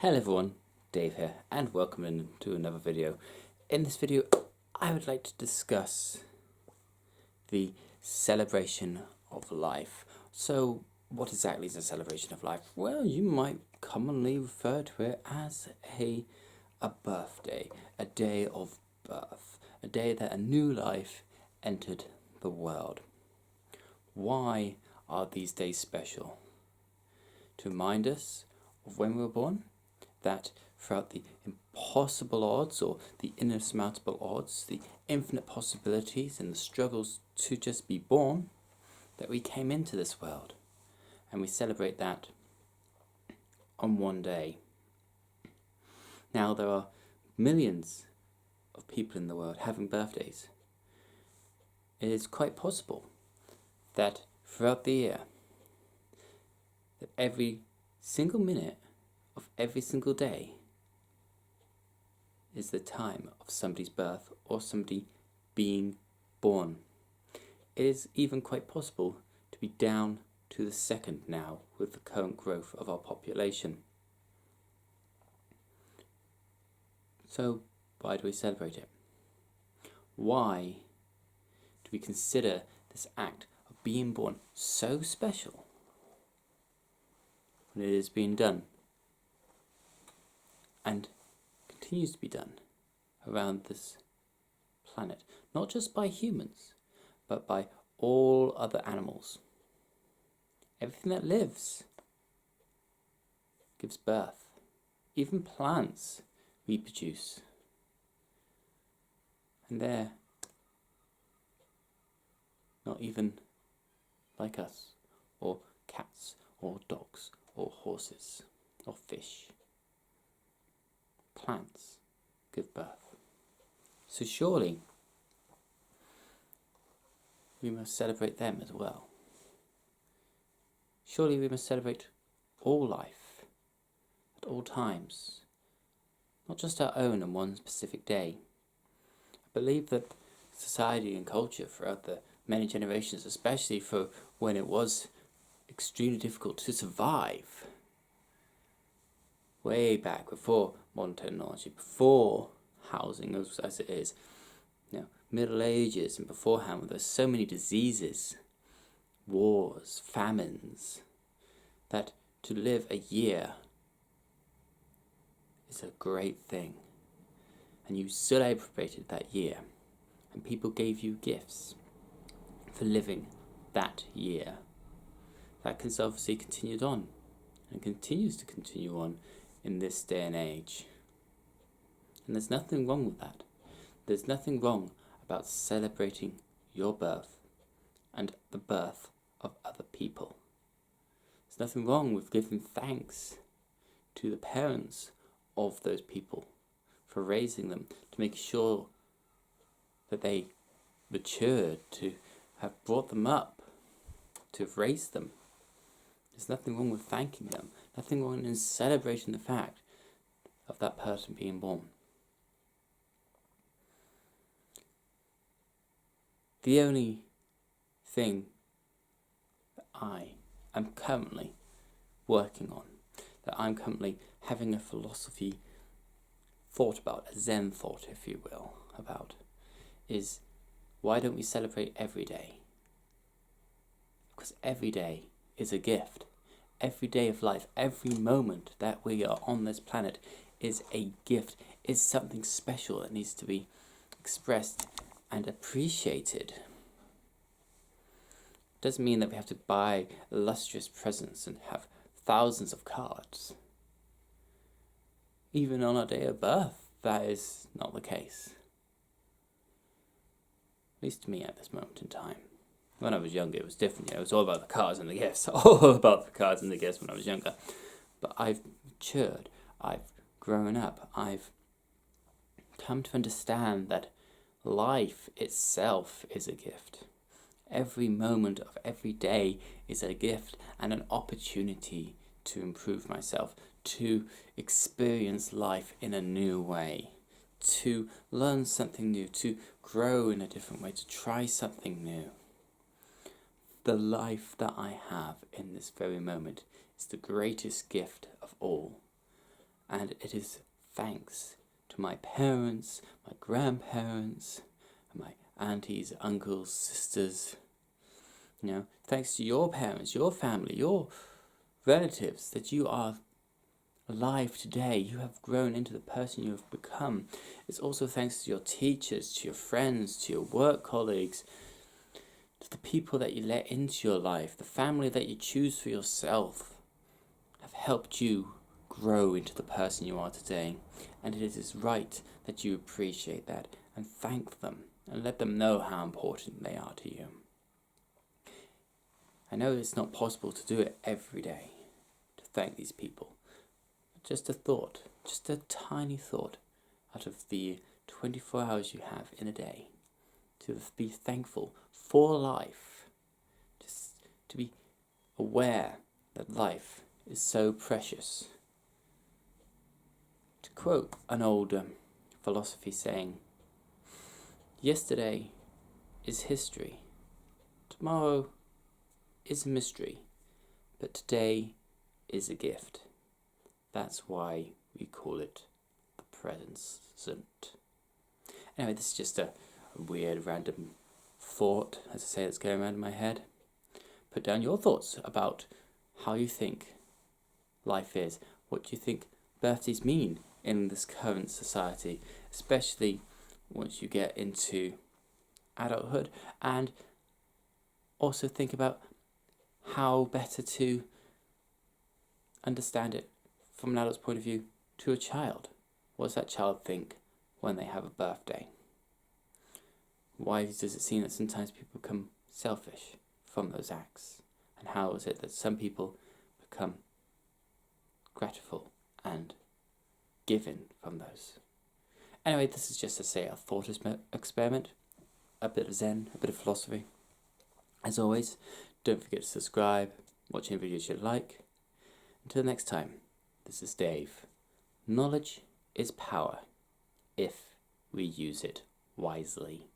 Hello everyone, Dave here, and welcome to another video. In this video, I would like to discuss the celebration of life. So, what exactly is a celebration of life? Well, you might commonly refer to it as a birthday, a day of birth, a day that a new life entered the world. Why are these days special? To remind us of when we were born, that throughout the impossible odds or the insurmountable odds, the infinite possibilities and the struggles to just be born, that we came into this world. And we celebrate that on one day. Now there are millions of people in the world having birthdays. It is quite possible that throughout the year, that every single minute of every single day is the time of somebody's birth or somebody being born. It is even quite possible to be down to the second now with the current growth of our population. So why do we celebrate it? Why do we consider this act of being born so special when it is being done and continues to be done around this planet, not just by humans, but by all other animals? Everything that lives gives birth. Even plants reproduce. And they're not even like us, or cats, or dogs, or horses, or fish. Plants give birth. So surely we must celebrate them as well. Surely we must celebrate all life at all times, not just our own on one specific day. I believe that society and culture throughout the many generations, especially for when it was extremely difficult to survive, way back before modern technology, before housing as it is, Middle Ages and beforehand, where there's so many diseases, wars, famines, that to live a year is a great thing. And you celebrated that year, and people gave you gifts for living that year. That has obviously continued on, and continues to continue on in this day and age. And there's nothing wrong with that. There's nothing wrong about celebrating your birth and the birth of other people. There's nothing wrong with giving thanks to the parents of those people for raising them, to make sure that they matured, to have brought them up, to have raised them. There's nothing wrong with thanking them, nothing wrong in celebrating the fact of that person being born. The only thing that I am currently working on, that I'm currently having a philosophy thought about, a Zen thought, if you will, about, is why don't we celebrate every day? Because every day is a gift. Every day of life, every moment that we are on this planet is a gift, is something special that needs to be expressed and appreciated. Doesn't mean that we have to buy illustrious presents and have thousands of cards. Even on our day of birth, that is not the case. At least to me at this moment in time. When I was younger, it was different. It was all about the cards and the gifts. All about the cards and the gifts when I was younger. But I've matured. I've grown up. I've come to understand that life itself is a gift. Every moment of every day is a gift and an opportunity to improve myself, to experience life in a new way, to learn something new, to grow in a different way, to try something new. The life that I have in this very moment is the greatest gift of all. And it is thanks to my parents, my grandparents, and my aunties, uncles, sisters. Thanks to your parents, your family, your relatives, that you are alive today. You have grown into the person you have become. It's also thanks to your teachers, to your friends, to your work colleagues, to the people that you let into your life, the family that you choose for yourself, have helped you grow into the person you are today. And it is right that you appreciate that and thank them and let them know how important they are to you. I know it's not possible to do it every day, to thank these people. Just a thought, just a tiny thought out of the 24 hours you have in a day, to be thankful for life, just to be aware that life is so precious. To quote an old philosophy saying, yesterday is history, tomorrow is a mystery, but today is a gift. That's why we call it the present. Anyway, this is just a weird random thought, as I say, that's going around in my head. Put down your thoughts about how you think life is. What do you think birthdays mean in this current society, especially once you get into adulthood, and also think about how better to understand it from an adult's point of view to a child. What does that child think when they have a birthday? Why does it seem that sometimes people become selfish from those acts? And how is it that some people become grateful and giving from those? Anyway, this is just to say a thought experiment, a bit of Zen, a bit of philosophy. As always, don't forget to subscribe, watch any videos you like. Until next time, this is Dave. Knowledge is power if we use it wisely.